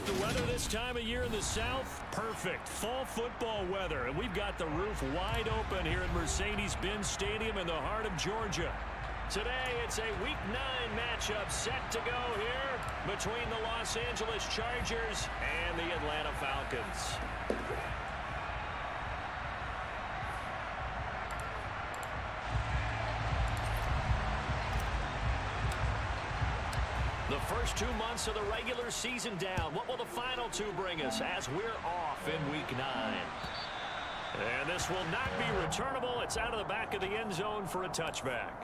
The weather this time of year in the South, perfect. Fall football weather, and we've got the roof wide open here at Mercedes-Benz Stadium in the heart of Georgia. Today, it's a Week 9 matchup set to go here between the Los Angeles Chargers and the Atlanta Falcons. The first 2 months of the regular season down. What will the final 2 bring us as we're off in Week 9? And this will not be returnable. It's out of the back of the end zone for a touchback.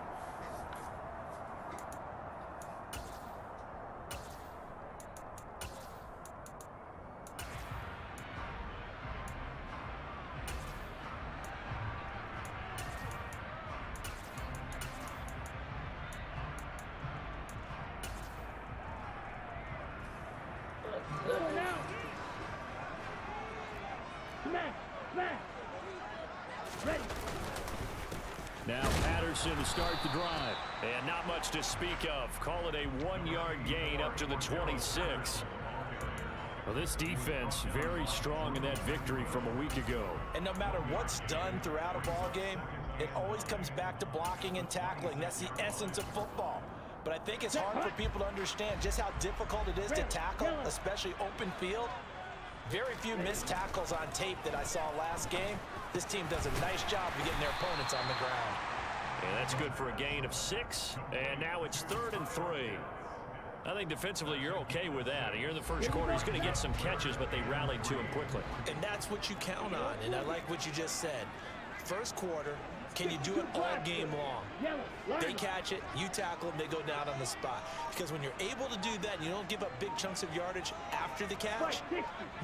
Now Patterson to start the drive. And not much to speak of. Call it a 1-yard gain up to the 26. Well, this defense very strong in that victory from a week ago. And no matter what's done throughout a ball game, it always comes back to blocking and tackling. That's the essence of football. But I think it's hard for people to understand just how difficult it is to tackle, especially open field. Very few missed tackles on tape that I saw last game. This team does a nice job of getting their opponents on the ground. And that's good for a gain of 6. And now it's 3rd and 3. I think defensively you're okay with that. Here in the first quarter, he's going to get some catches, but they rallied to him quickly. And that's what you count on. And I like what you just said. First quarter, can you do it all game long? They catch it, you tackle them, they go down on the spot. Because when you're able to do that, and you don't give up big chunks of yardage after the catch,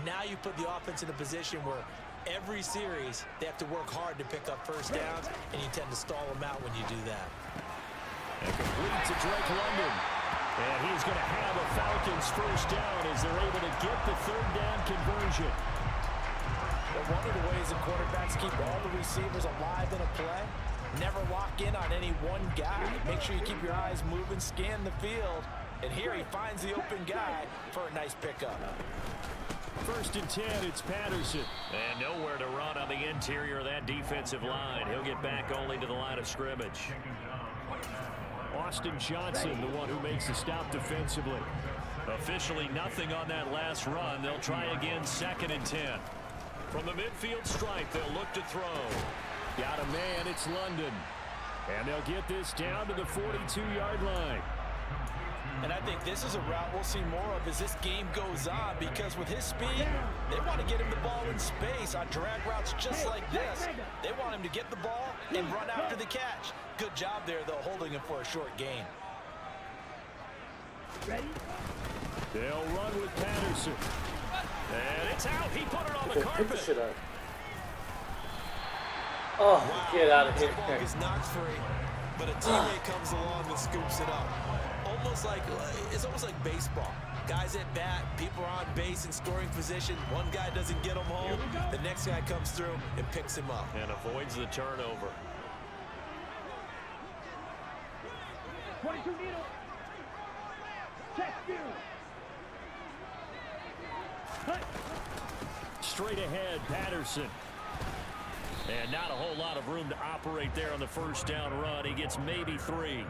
now you put the offense in a position where every series they have to work hard to pick up first downs, and you tend to stall them out when you do that. And complete to Drake London. And he's going to have a Falcons first down as they're able to get the 3rd down conversion. But one of the ways that quarterbacks keep all the receivers alive in a play, never lock in on any one guy. Make sure you keep your eyes moving, scan the field. And here he finds the open guy for a nice pickup. 1st and 10, it's Patterson. And nowhere to run on the interior of that defensive line. He'll get back only to the line of scrimmage. Austin Johnson, the one who makes the stop defensively. Officially nothing on that last run. They'll try again 2nd and 10. From the midfield stripe, they'll look to throw. Got a man, it's London. And they'll get this down to the 42-yard line. And I think this is a route we'll see more of as this game goes on, because with his speed, they want to get him the ball in space on drag routes just like this. They want him to get the ball and run after the catch. Good job there, though, holding him for a short gain. Ready? They'll run with Patterson. And it's out. He put it on the carpet. Pick the shit up. Oh, wow. Get out of here. The ball is knocked free, but a teammate comes along and scoops it up. It's almost like baseball. Guys at bat, people are on base in scoring position. One guy doesn't get him home. The next guy comes through and picks him up. And avoids the turnover. 22 needle. Check you. Straight ahead, Patterson. And not a whole lot of room to operate there on the first down run. He gets maybe 3.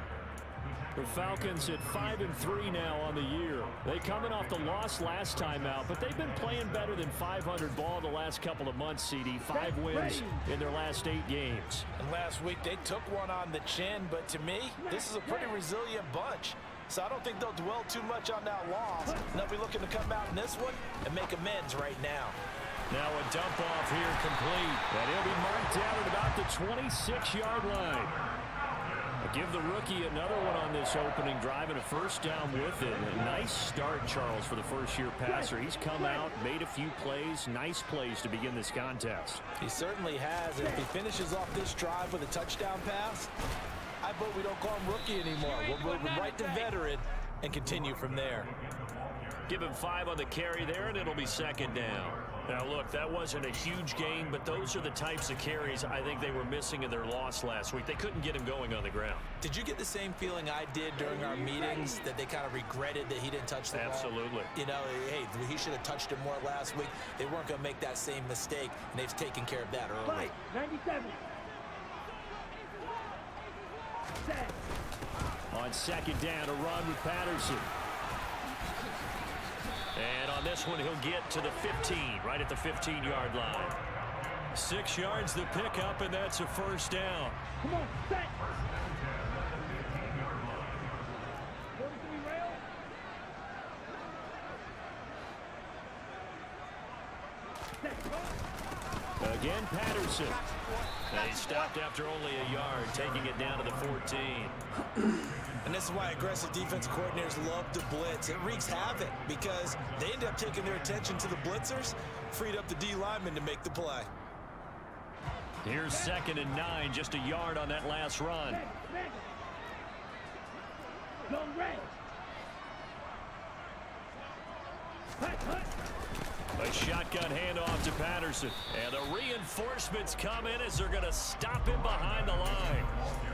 The Falcons at 5-3 now on the year. They coming off the loss last time out, but they've been playing better than 500 ball the last couple of months, CD. 5 wins in their last 8 games. And last week they took one on the chin, but to me, this is a pretty resilient bunch. So I don't think they'll dwell too much on that loss. They'll be looking to come out in this one and make amends right now. Now a dump off here complete. And he'll be marked down at about the 26-yard line. Give the rookie another one on this opening drive and a first down with it. A nice start, Charles, for the first-year passer. He's come out, made a few plays, nice plays to begin this contest. He certainly has, and if he finishes off this drive with a touchdown pass, I bet we don't call him rookie anymore. We'll move him right to veteran and continue from there. Give him 5 on the carry there, and it'll be second down. Now, look, that wasn't a huge gain, but those are the types of carries I think they were missing in their loss last week. They couldn't get him going on the ground. Did you get the same feeling I did during our meetings, that they kind of regretted that he didn't touch the ball? Absolutely. You know, hey, he should have touched it more last week. They weren't going to make that same mistake, and they've taken care of that early. 97. Set. On second down, a run with Patterson. And on this one, he'll get to the 15, right at the 15-yard line. 6 yards the pickup, and that's a first down. Come on, set. 43 rail. Set. Again, Patterson. And he stopped after only a yard, taking it down to the 14. And this is why aggressive defensive coordinators love to blitz. It wreaks havoc because they end up taking their attention to the blitzers, freed up the D lineman to make the play. Here's 2nd and 9, just a yard on that last run. Long red. A shotgun handoff to Patterson. And the reinforcements come in as they're going to stop him behind the line.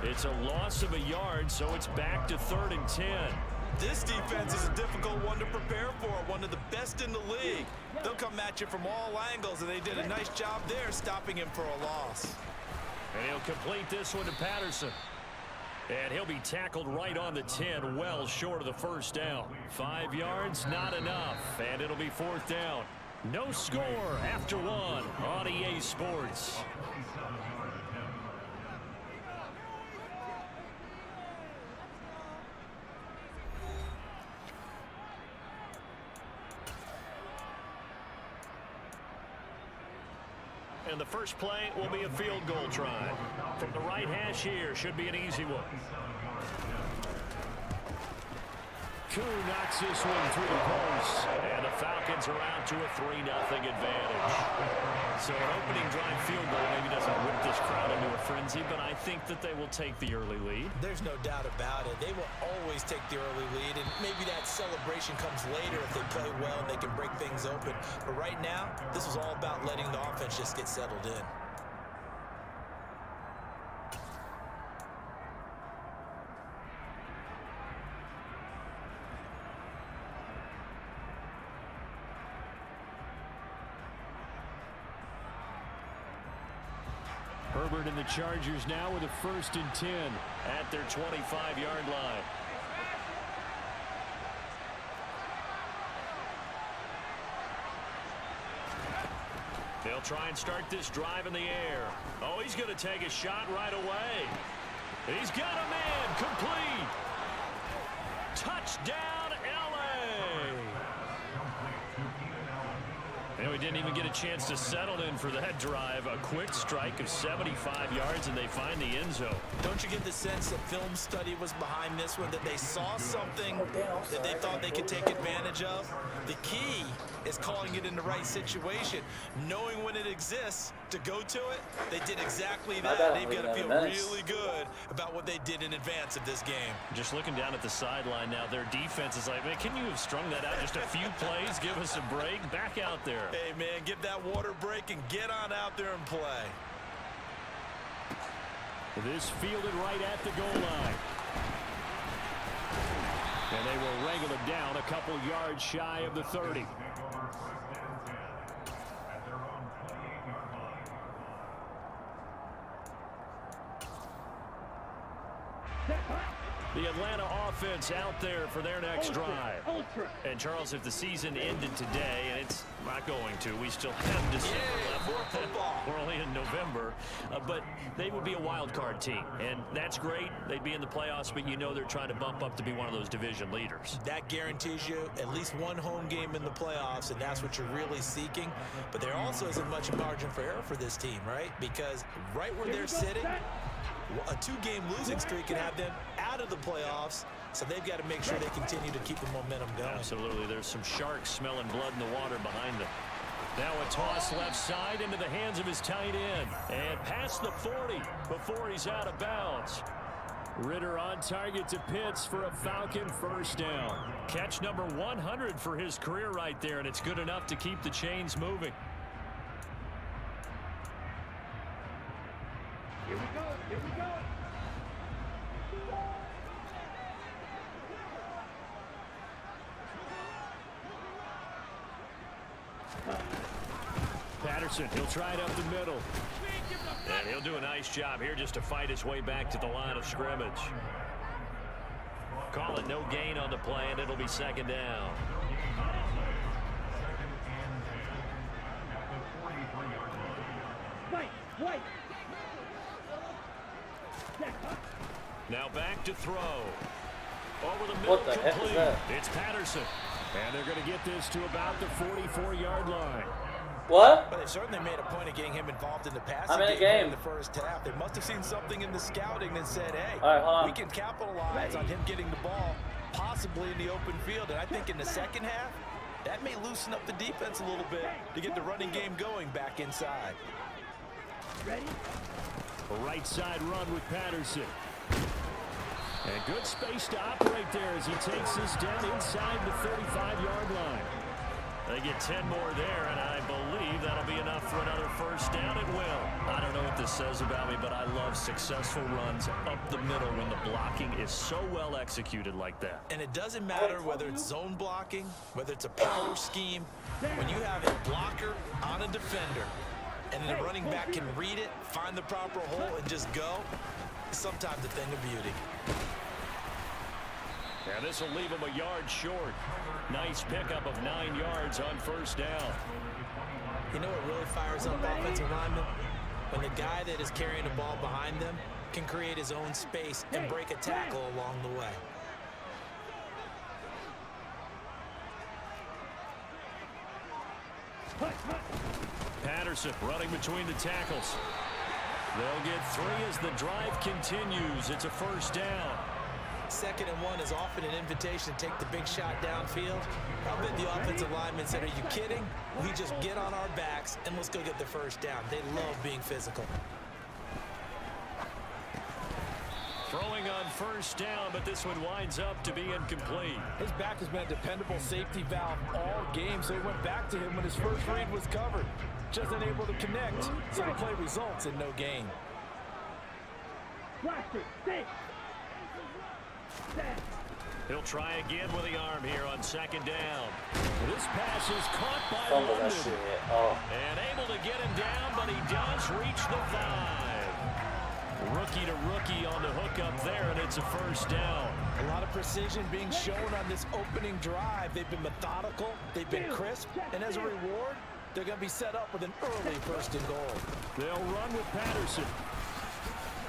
It's a loss of a yard, so it's back to 3rd and 10. This defense is a difficult one to prepare for, one of the best in the league. They'll come at you from all angles, and they did a nice job there stopping him for a loss. And he'll complete this one to Patterson. And he'll be tackled right on the 10, well short of the first down. 5 yards, not enough, and it'll be 4th down. No score after 1 on EA Sports. And the first play will be a field goal try. From the right hash here, should be an easy one. Koo knocks this one through the post. And the Falcons are out to a 3-0 advantage. So an opening drive field goal maybe doesn't whip this crowd into a frenzy, but I think that they will take the early lead. There's no doubt about it. They will always take the early lead, and maybe that celebration comes later if they play well and they can break things open. But right now, this was all about letting the offense just get settled in. Herbert and the Chargers now with a 1st and 10 at their 25-yard line. They'll try and start this drive in the air. Oh, he's going to take a shot right away. He's got a man, complete. Touchdown, LA. And we didn't even get a chance to settle in for that drive. A quick strike of 75 yards, and they find the end zone. Don't you get the sense that film study was behind this one, that they saw something that they thought they could take advantage of? The key is calling it in the right situation, knowing when it exists to go to it. They did exactly that. They've got to feel really good about what they did in advance of this game. Just looking down at the sideline now, their defense is like, man, can you have strung that out just a few plays? Give us a break. Back out there. Hey, man, give that water break and get on out there and play. This fielded right at the goal line. And they will wrangle him down a couple yards shy of the 30. The Atlanta offense out there for their next drive. Ultra. And, Charles, if the season ended today, and it's not going to, we still have December left. We're only in November. But they would be a wild card team. And that's great. They'd be in the playoffs, but you know they're trying to bump up to be one of those division leaders. That guarantees you at least one home game in the playoffs, and that's what you're really seeking. But there also isn't much margin for error for this team, right? Because right where they're sitting, a 2-game losing streak can have them out of the playoffs, so they've got to make sure they continue to keep the momentum going. Absolutely. There's some sharks smelling blood in the water behind them. Now a toss left side into the hands of his tight end. And past the 40 before he's out of bounds. Ritter on target to Pitts for a Falcon first down. Catch number 100 for his career right there, and it's good enough to keep the chains moving. Here we go. Here we go. Patterson, he'll try it up the middle. And he'll do a nice job here just to fight his way back to the line of scrimmage. Call it no gain on the play, and it'll be second down. White. Now back to throw. Over the middle. What the heck is that? It's Patterson. And they're going to get this to about the 44-yard line. What? But they certainly made a point of getting him involved in the passing I'm in a game game. in the first half. They must have seen something in the scouting that said, hey, All right, hold on. we can capitalize on him getting the ball, possibly in the open field. And I think in the second half, that may loosen up the defense a little bit to get the running game going back inside. Ready? A right side run with Patterson. And good space to operate there as he takes this down inside the 35-yard line. They get 10 more there, and I believe that'll be enough for another first down. It will. I don't know what this says about me, but I love successful runs up the middle when the blocking is so well executed like that. And it doesn't matter whether it's zone blocking, whether it's a power scheme. When you have a blocker on a defender, and then the running back can read it, find the proper hole, and just go, it's sometimes a thing of beauty. And this will leave him a yard short. Nice pickup of 9 yards on first down. You know what really fires up offensive linemen? When the guy that is carrying the ball behind them can create his own space and break a tackle along the way. Patterson running between the tackles. They'll get 3 as the drive continues. It's a first down. 2nd and 1 is often an invitation to take the big shot downfield. I bet the offensive lineman said, are you kidding? We just get on our backs and let's go get the first down. They love being physical. Throwing on first down, but this one winds up to be incomplete. His back has been a dependable safety valve all game, so he went back to him when his first read was covered. Just unable to connect, so the play results in no gain. Blaster, stay. He'll try again with the arm here on second down. This pass is caught by Fumble that London. shit. Oh. And able to get him down, but he does reach the 5. Rookie to rookie on the hook up there, and it's a first down. A lot of precision being shown on this opening drive. They've been methodical, they've been crisp, and as a reward, they're going to be set up with an early 1st and goal. They'll run with Patterson.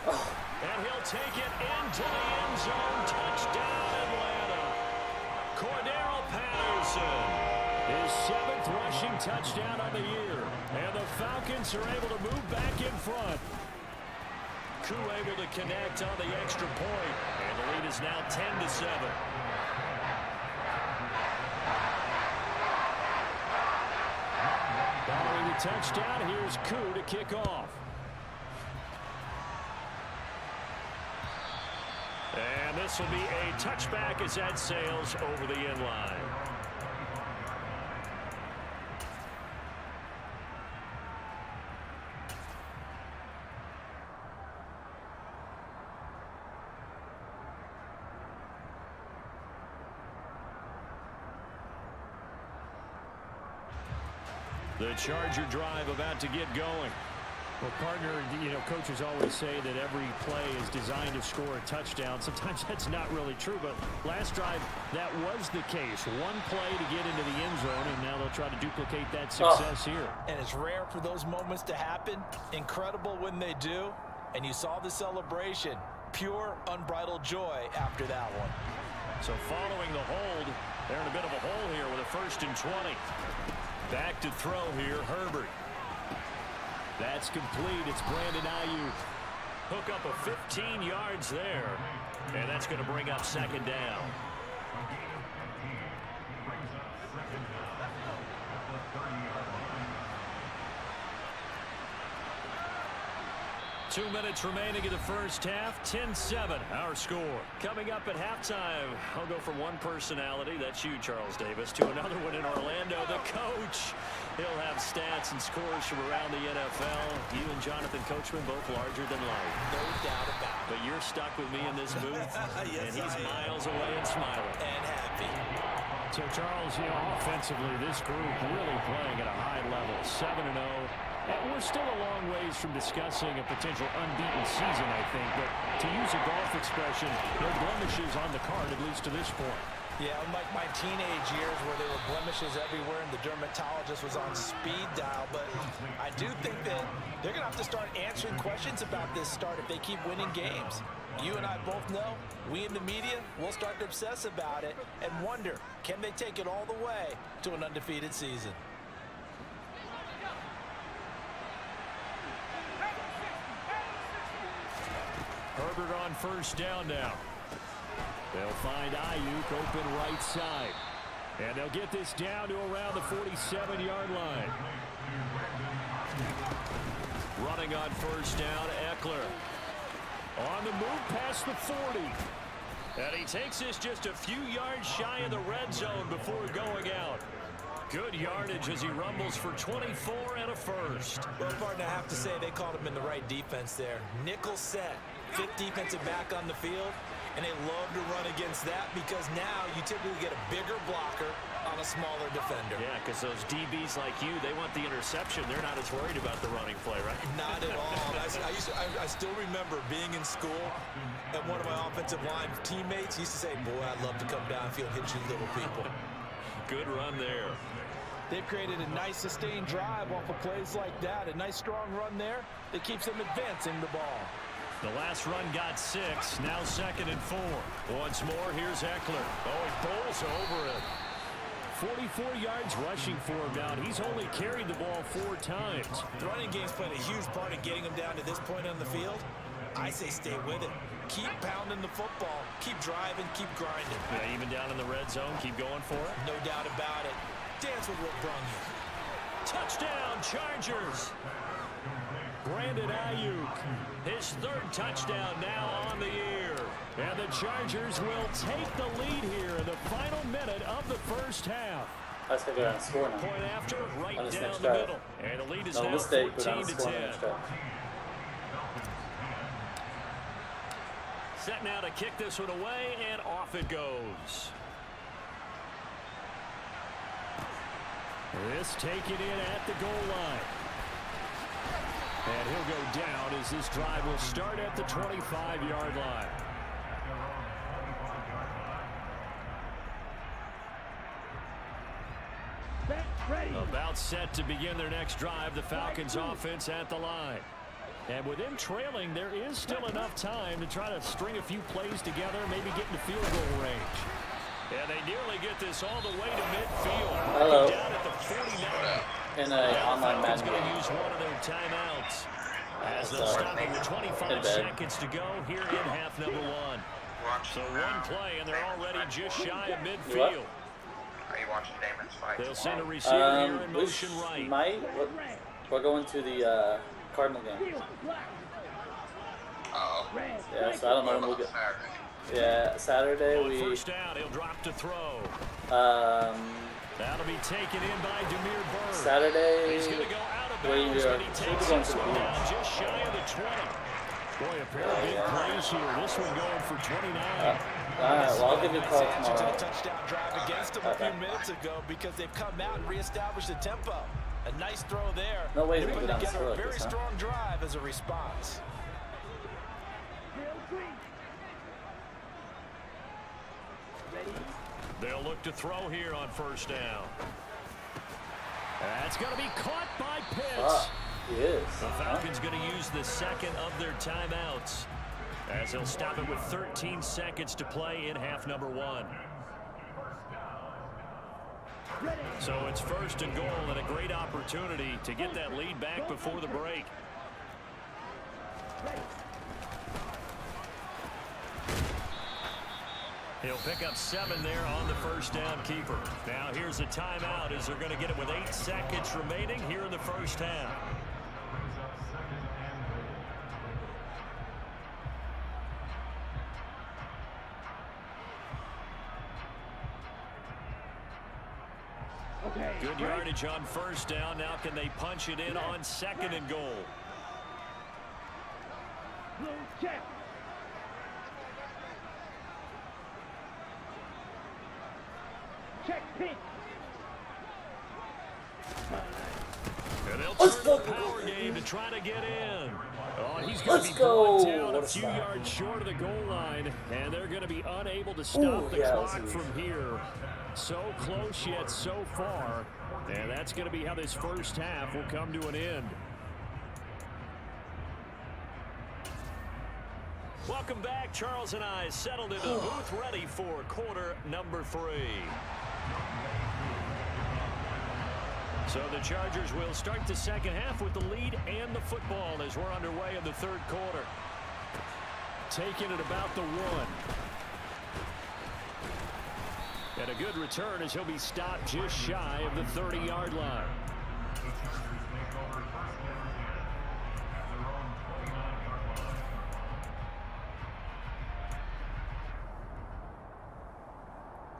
And he'll take it into the end zone. Touchdown, Atlanta. Cordero Patterson. His 7th rushing touchdown of the year. And the Falcons are able to move back in front. Koo able to connect on the extra point. And the lead is now 10-7. Following the touchdown, here's Koo to kick off. And this will be a touchback as that sails over the end line. The Charger drive about to get going. Well, partner, you know, coaches always say that every play is designed to score a touchdown. Sometimes that's not really true, but last drive, that was the case. One play to get into the end zone, and now they'll try to duplicate that success here. And it's rare for those moments to happen. Incredible when they do. And you saw the celebration. Pure, unbridled joy after that one. So following the hold, they're in a bit of a hole here with a 1st and 20. Back to throw here, Herbert. That's complete. It's Brandon Ayuk. Hook up a 15 yards there. And that's going to bring up 2nd down. Two minutes remaining in the first half. 10-7, our score. Coming up at halftime, I'll go from one personality, that's you, Charles Davis, to another one in Orlando, the coach. He'll have stats and scores from around the NFL. You and Jonathan Coachman both larger than life. No doubt about it. But you're stuck with me in this booth, Yes, and he's miles away and smiling. And happy. So, Charles, you know, offensively, this group really playing at a high level, 7-0. And we're still a long ways from discussing a potential unbeaten season, I think. But to use a golf expression, no blemishes on the card, at least to this point. Yeah, unlike my teenage years where there were blemishes everywhere and the dermatologist was on speed dial. But I do think that they're going to have to start answering questions about this start if they keep winning games. You and I both know, we in the media will start to obsess about it and wonder, can they take it all the way to an undefeated season? Herbert on 1st down now. They'll find Ayuk open right side. And they'll get this down to around the 47-yard line. Running on 1st down, Eckler. On the move past the 40. And he takes this just a few yards shy of the red zone before going out. Good yardage as he rumbles for 24 and a 1st. Well, partner, I have to say they called him in the right defense there. Nickel set, 5th defensive back on the field, and they love to run against that because now you typically get a bigger blocker on a smaller defender. Yeah, because those DBs like you, they want the interception. They're not as worried about the running play, right? Not at all. I still remember being in school, and one of my offensive line teammates used to say, boy, I'd love to come downfield and hit you little people. Good run there. They've created a nice sustained drive off of plays like that. A nice strong run there that keeps them advancing the ball. The last run got 6. Now 2nd and 4. Once more, here's Eckler. Oh, he bowls over it. 44 yards rushing for him now. He's only carried the ball 4 times. The running game's played a huge part in getting him down to this point on the field. I say stay with it. Keep pounding the football. Keep driving. Keep grinding. Yeah, even down in the red zone, keep going for it. No doubt about it. Dance with what brung you. Touchdown, Chargers. Brandon Ayuk, his 3rd touchdown now on the year. And the Chargers will take the lead here in the final minute of the 1st half. Let's go down and score now. Point after, right On this down next the drive. middle. And the lead is No now mistake, go down 14 and to score on 10. the next drive. Set now to kick this one away, and off it goes. This taken in at the goal line. And he'll go down as this drive will start at the 25-yard line. Ready. About set to begin their next drive, the Falcons offense at the line. And with them trailing, there is still enough time to try to string a few plays together, maybe get into field goal range. And they nearly get this all the way to midfield. Hello. Down at the 49. In an online match Falcons going to game. use one of their timeouts as they'll stop it with 25 seconds to go here in half number 1. So one play, and they're already just shy of midfield. Are you watching Damon's fight? They'll send a receiver here in We motion right. we're going to the Cardinal game. Uh-oh. Yeah, so I don't know when we'll get. Yeah, Saturday On we. 1st down, he'll drop to throw. That'll be taken in by Demir Bird. Saturday. He's going to go out of we bounds, but he should takes be going this to the one beach. down just shy of the 20. Boy, a pair of big plays here. This one going for 29. Alright, well, I'll give you a call tomorrow. Touchdown drive against them a few minutes ago because they've come out and reestablished the tempo. A nice throw there. No way to Putting go down the together field a like very this, huh? strong drive as a response. Drill 3. Ready? They'll look to throw here on first down. That's going to be caught by Pitts. He is. The Falcons going to use the second of their timeouts as they'll stop it with 13 seconds to play in half number 1. So it's first and goal and a great opportunity to get that lead back before the break. He'll pick up 7 there on the first down keeper. Now here's a timeout as they're going to get it with 8 seconds remaining here in the first half. Okay. Good yardage on first down. Now can they punch it in on second and goal? Blue check. Check pink. And they'll Let's turn go. the power game to try to get in. Oh, he's going to Let's be brought go. down What a a few stop. yards short of the goal line, and they're going to be unable to stop the yeah, clock that's from here. So close yet so far, and that's going to be how this first half will come to an end. Welcome back. Charles and I settled into the booth ready for quarter number 3. So the Chargers will start the second half with the lead and the football as we're underway in the third quarter. Taking it about the 1. And a good return as he'll be stopped just shy of the 30-yard line.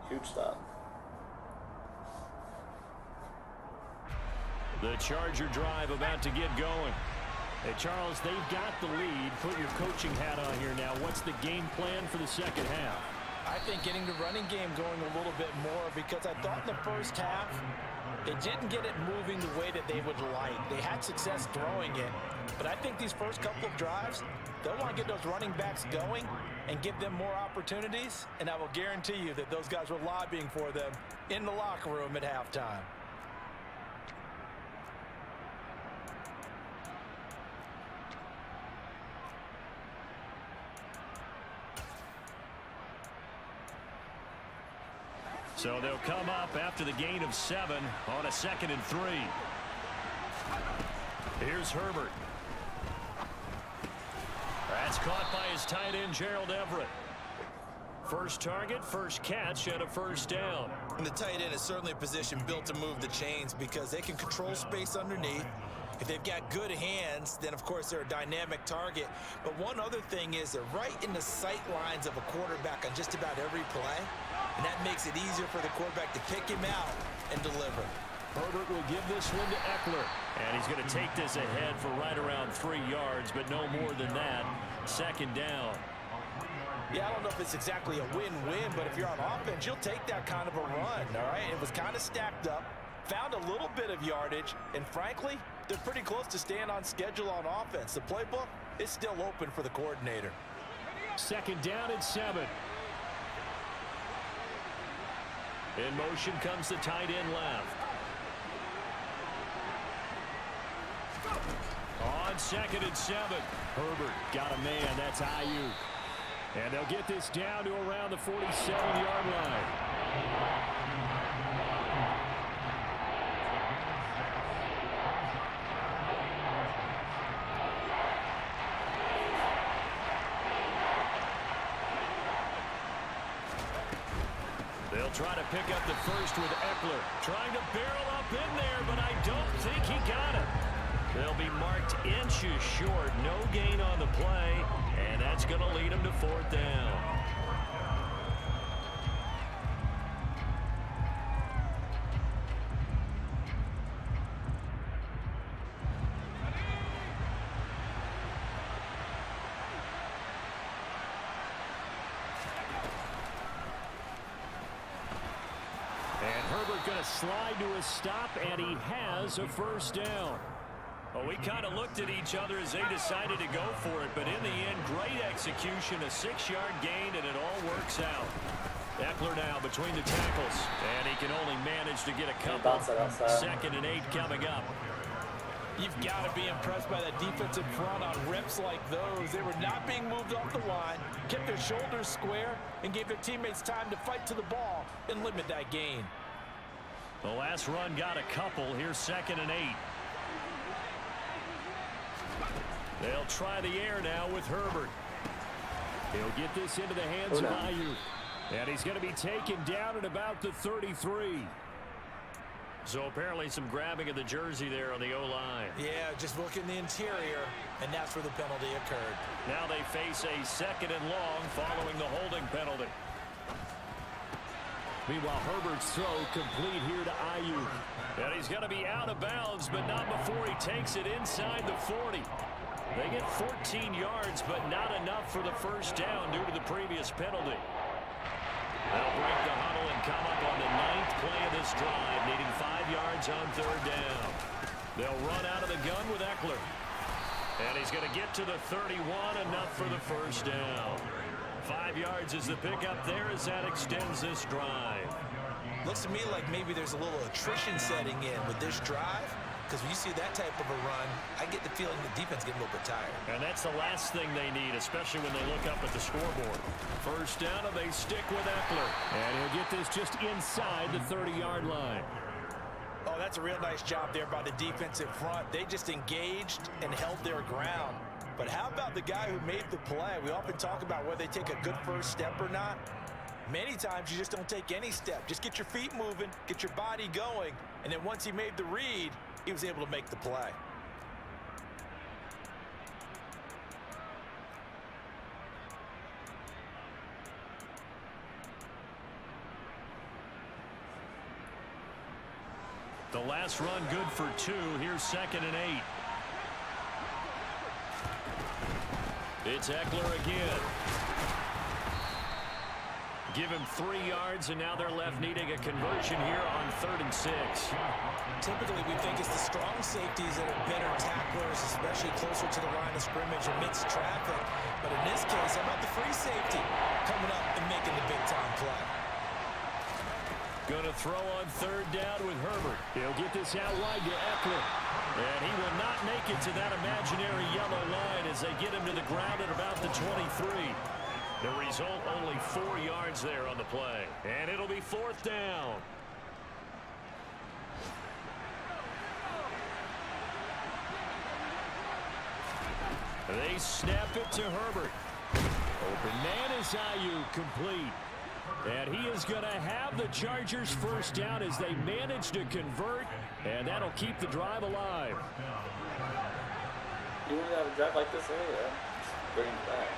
Huge stop. The Charger drive about to get going. Hey, Charles, they've got the lead. Put your coaching hat on here now. What's the game plan for the second half? I think getting the running game going a little bit more, because I thought in the first half they didn't get it moving the way that they would like. They had success throwing it, but I think these first couple of drives, they'll want to get those running backs going and give them more opportunities, and I will guarantee you that those guys were lobbying for them in the locker room at halftime. So they'll come up after the gain of 7 on a 2nd and 3. Here's Herbert. That's caught by his tight end, Gerald Everett. First target, first catch, and a first down. And the tight end is certainly a position built to move the chains because they can control space underneath. If they've got good hands, then of course they're a dynamic target. But one other thing is they're right in the sight lines of a quarterback on just about every play. And that makes it easier for the quarterback to pick him out and deliver. Herbert will give this one to Eckler. And he's going to take this ahead for right around 3 yards, but no more than that. Second down. Yeah, I don't know if it's exactly a win-win, but if you're on offense, you'll take that kind of a run, all right? It was kind of stacked up, found a little bit of yardage, and frankly, they're pretty close to staying on schedule on offense. The playbook is still open for the coordinator. Second down and 7. In motion comes the tight end left. On 2nd and 7. Herbert got a man. That's Ayuk. And they'll get this down to around the 47-yard line. They'll try to pick up the first with Eckler. Trying to barrel up in there, but I don't think he got it. They'll be marked inches short. No gain on the play, and that's going to lead them to 4th down. going to slide to a stop, and he has a first down. Well, we kind of looked at each other as they decided to go for it, but in the end, great execution, a 6-yard gain, and it all works out. Eckler now between the tackles, and he can only manage to get a couple. 2nd and 8 coming up. You've got to be impressed by that defensive front on rips like those. They were not being moved off the line, kept their shoulders square, and gave their teammates time to fight to the ball and limit that gain. The last run got a couple. Here's 2nd and 8. They'll try the air now with Herbert. He'll get this into the hands of Ayuk. And he's going to be taken down at about the 33. So apparently some grabbing of the jersey there on the O-line. Yeah, just look in the interior, and that's where the penalty occurred. Now they face a 2nd and long following the holding penalty. Meanwhile, Herbert's throw complete here to Ayuk. And he's going to be out of bounds, but not before he takes it inside the 40. They get 14 yards, but not enough for the first down due to the previous penalty. They'll break the huddle and come up on the 9th play of this drive, needing 5 yards on 3rd down. They'll run out of the gun with Eckler. And he's going to get to the 31, enough for the first down. 5 yards is the pickup there as that extends this drive. Looks to me like maybe there's a little attrition setting in with this drive. Because when you see that type of a run, I get the feeling the defense getting a little bit tired. And that's the last thing they need, especially when they look up at the scoreboard. First down, and they stick with Eckler. And he'll get this just inside the 30-yard line. Oh, that's a real nice job there by the defensive front. They just engaged and held their ground. But how about the guy who made the play? We often talk about whether they take a good first step or not. Many times you just don't take any step. Just get your feet moving, get your body going, and then once he made the read, he was able to make the play. The last run good for 2. Here's 2nd and 8. It's Eckler again. Give him 3 yards, and now they're left needing a conversion here on 3rd and 6. Typically, we think it's the strong safeties that are better tacklers, especially closer to the line of scrimmage amidst traffic. But in this case, how about the free safety coming up and making the big-time play? Going to throw on 3rd down with Herbert. He'll get this out wide to Eckler. And he will not make it to that imaginary yellow line as they get him to the ground at about the 23. The result, only 4 yards there on the play. And it'll be 4th down. They snap it to Herbert. Open man is Ayuk, complete. And he is going to have the Chargers first down as they manage to convert. And that'll keep the drive alive. You want to have a drive like this earlier? Bring it back.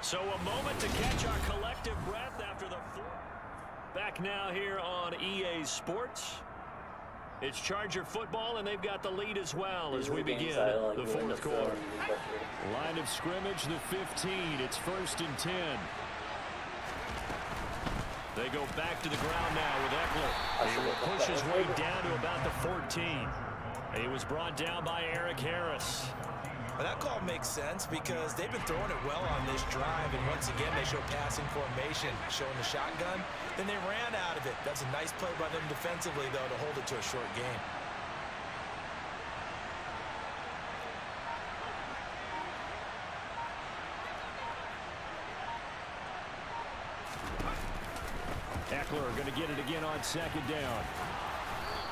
So a moment to catch our collective breath after the fourth. Back now here on EA Sports. It's Charger football, and they've got the lead as well as we begin the 4th quarter. Line of scrimmage, the 15. It's 1st and 10. They go back to the ground now with Eckler. He will push his way down to about the 14. He was brought down by Eric Harris. Well, that call makes sense because they've been throwing it well on this drive, and once again they show passing formation, showing the shotgun. Then they ran out of it. That's a nice play by them defensively, though, to hold it to a short game. Eckler going to get it again on 2nd down.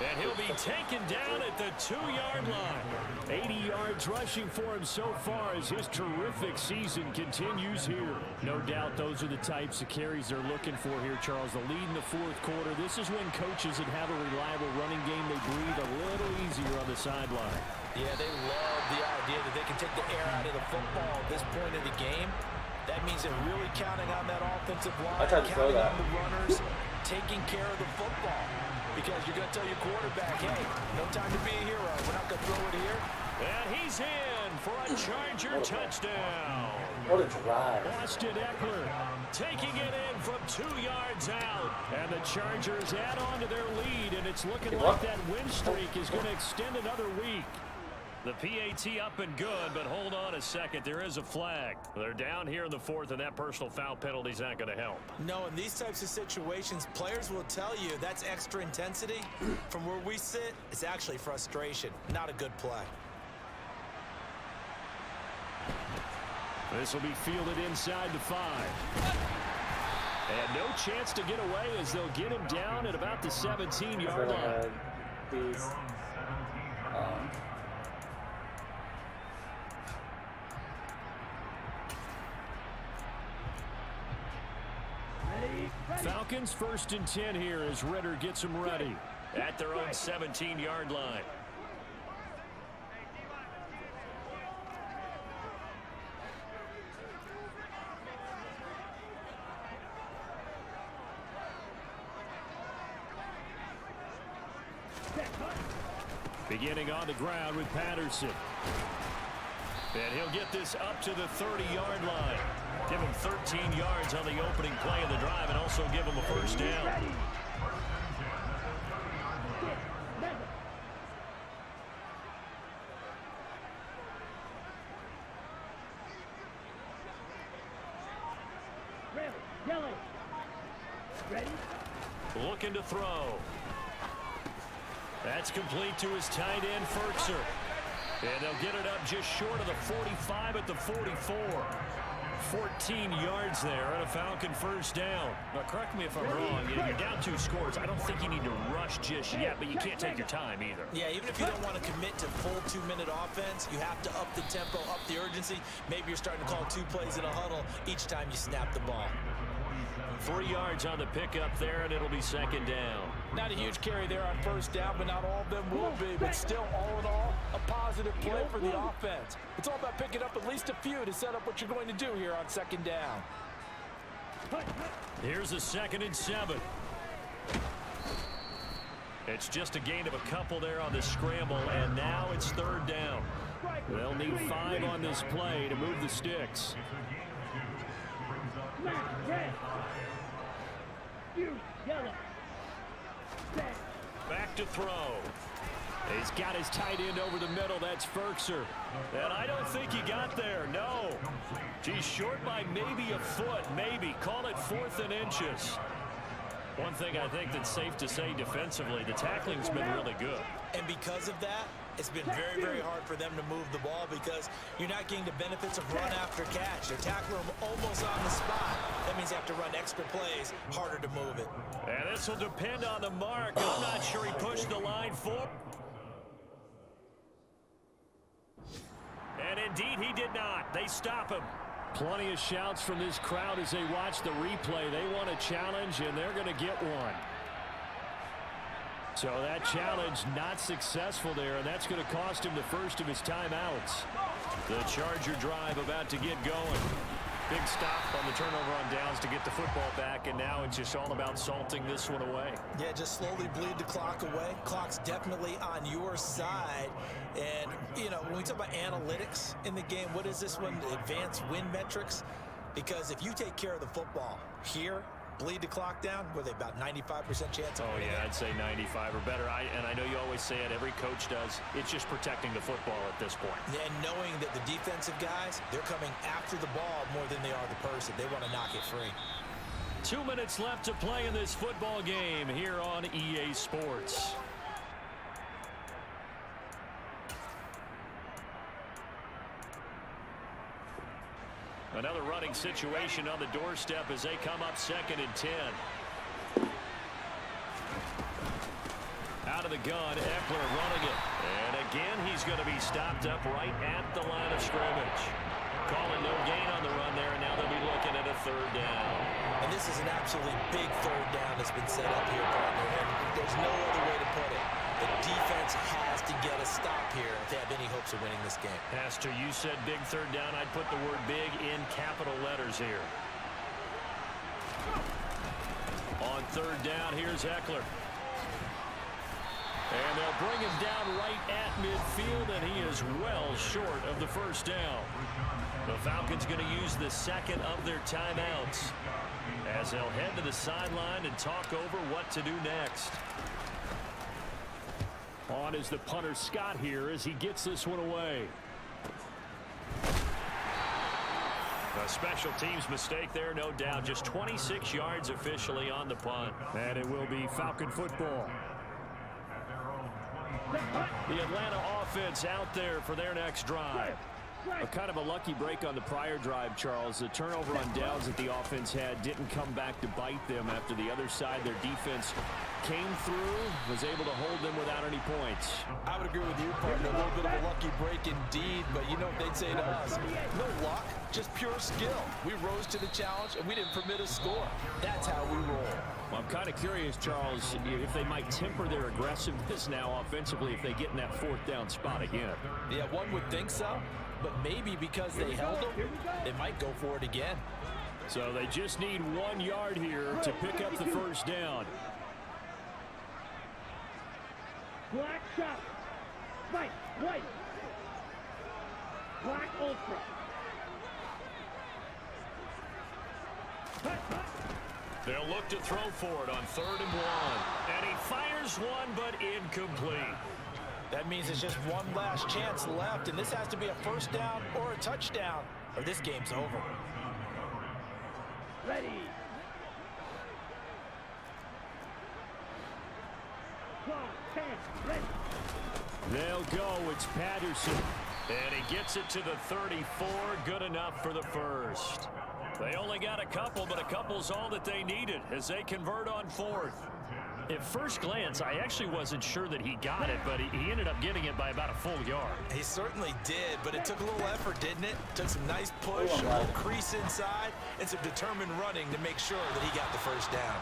And he'll be taken down at the 2-yard line. 80 yards rushing for him so far as his terrific season continues here. No doubt those are the types of carries they're looking for here, Charles. The lead in the 4th quarter. This is when coaches that have a reliable running game, they breathe a little easier on the sideline. Yeah, they love the idea that they can take the air out of the football at this point of the game. That means they're really counting on that offensive line, counting on the runners, taking care of the football. because you're going to tell your quarterback, hey, no time to be a hero. We're not going to throw it here. And he's in for a Charger touchdown. What a drive. Austin Eckler taking it in from 2 yards out. And the Chargers add on to their lead, and it's looking like that win streak is going to extend another week. The PAT up and good, but hold on a second. There is a flag. They're down here in the 4th, and that personal foul penalty is not going to help. No, in these types of situations, players will tell you that's extra intensity. From where we sit, it's actually frustration. Not a good play. This will be fielded inside the 5. And no chance to get away as they'll get him down at about the 17-yard line. These, Falcons 1st and 10 here as Ritter gets them ready at their own 17-yard line. Beginning on the ground with Patterson. And he'll get this up to the 30-yard line. Give him 13 yards on the opening play of the drive and also give him a first down. Looking to throw. That's complete to his tight end, Ferkser. And they'll get it up just short of the 45 at the 44. 14 yards there and a Falcon first down. Now, correct me if I'm wrong. You're down 2 scores. I don't think you need to rush just yet, but you can't take your time either. Yeah, even if you don't want to commit to full 2-minute offense, you have to up the tempo, up the urgency. Maybe you're starting to call 2 plays in a huddle each time you snap the ball. 3 yards on the pickup there, and it'll be second down. Not a huge carry there on first down, but not all of them will be. But still, all in all, a positive play for the offense. It's all about picking up at least a few to set up what you're going to do here on second down. Here's a 2nd and 7. It's just a gain of a couple there on the scramble, and now it's 3rd down. They'll need 5 on this play to move the sticks. Back to throw. He's got his tight end over the middle. That's Ferkser. And I don't think he got there. No. He's short by maybe a foot. Maybe. Call it 4th and inches. One thing I think that's safe to say defensively, the tackling's been really good. And because of that, it's been very, very hard for them to move the ball because you're not getting the benefits of run after catch. They're tackling them almost on the spot. That means you have to run extra plays, harder to move it. And this will depend on the mark. I'm not sure he pushed the line forward. And indeed, he did not. They stop him. Plenty of shouts from this crowd as they watch the replay. They want a challenge, and they're going to get one. So that challenge not successful there, and that's going to cost him the first of his timeouts. The Charger drive about to get going. Big stop on the turnover on downs to get the football back, and now it's just all about salting this one away. Yeah, just slowly bleed the clock away. Clock's definitely on your side. And, you know, when we talk about analytics in the game, what is this one? Advanced win metrics? Because if you take care of the football here, bleed the clock down, were they about 95% chance of winning? Yeah, I'd say 95 or better. And I know you always say it, every coach does. It's just protecting the football at this point. And knowing that the defensive guys, they're coming after the ball more than they are the person. They want to knock it free. 2 minutes left to play in this football game here on EA Sports. Another running situation on the doorstep as they come up 2nd and 10. Out of the gun, Eckler running it. And again, he's going to be stopped up right at the line of scrimmage. Calling no gain on the run there, and now they'll be looking at a 3rd down. And this is an absolutely big 3rd down that's been set up here, partner. And there's no other way to put it. The defense has to get a stop here if they have any hopes of winning this game. Pastor, you said big 3rd down. I'd put the word big in capital letters here. On 3rd down, here's Eckler. And they'll bring him down right at midfield, and he is well short of the first down. The Falcons going to use the second of their timeouts as they'll head to the sideline and talk over what to do next. On is the punter Scott here as he gets this one away. A special teams mistake there, no doubt. Just 26 yards officially on the punt. And it will be Falcon football. The Atlanta offense out there for their next drive. A kind of a lucky break on the prior drive, Charles. The turnover on downs that the offense had didn't come back to bite them after the other side. Their defense came through, was able to hold them without any points. I would agree with you, partner. A little bit of a lucky break indeed, but you know what they'd say to us? No luck, just pure skill. We rose to the challenge, and we didn't permit a score. That's how we roll. Well, I'm kind of curious, Charles, if they might temper their aggressiveness now offensively if they get in that fourth down spot again. Yeah, one would think so, but maybe because they held them, they might go for it again. So they just need 1 yard here to pick up the first down. Black shot. Spike. White. Black ultra. They'll look to throw for it on 3rd and 1. And he fires one, but incomplete. That means it's just one last chance left, and this has to be a first down or a touchdown, or this game's over. Ready. Clock. 10. Ready. They'll go. It's Patterson. And he gets it to the 34. Good enough for the first. They only got a couple, but a couple's all that they needed as they convert on 4th. At first glance, I actually wasn't sure that he got it, but he ended up getting it by about a full yard. He certainly did, but it took a little effort, didn't it? Took some nice push, a little crease inside, and some determined running to make sure that he got the first down.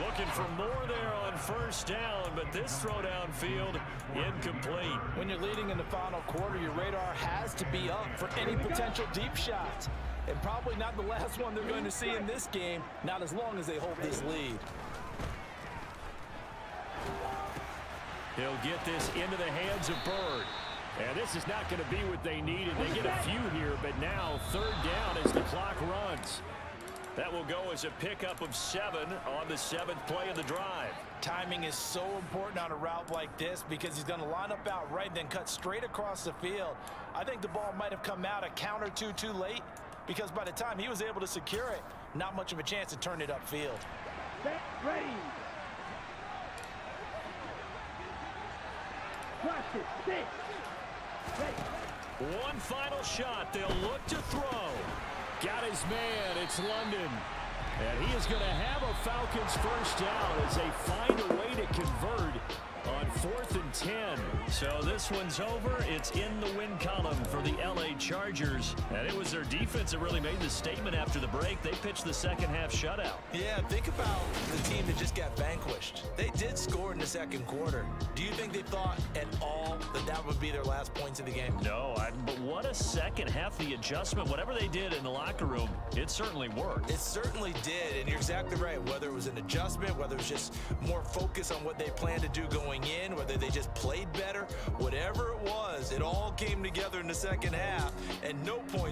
Looking for more there on first down, but this throw downfield incomplete. When you're leading in the final quarter, your radar has to be up for any potential deep shots. And probably not the last one they're going to see in this game, not as long as they hold this lead. He'll get this into the hands of Bird. And this is not going to be what they needed. They get a few here, but now 3rd down as the clock runs. That will go as a pickup of 7 on the 7th play of the drive. Timing is so important on a route like this because he's going to line up out right, then cut straight across the field. I think the ball might have come out a count or two too late because by the time he was able to secure it, not much of a chance to turn it upfield. Set. Ready. Watch it. Sit. Ready. One final shot. They'll look to throw. Got his man. It's London. And he is going to have a Falcons first down as they find a way to convert on 4th and 10. So this one's over. It's in the win column for the LA Chargers. And it was their defense that really made the statement after the break. They pitched the second half shutout. Yeah, think about the team that just got vanquished. They did score in the second quarter. Do you think they thought at all that that would be their last points of the game? No, but what a second half. The adjustment, whatever they did in the locker room, it certainly worked. It certainly did, and you're exactly right. Whether it was an adjustment, whether it was just more focus on what they planned to do going in, whether they just played better, whatever it was, it all came together in the second half, and no points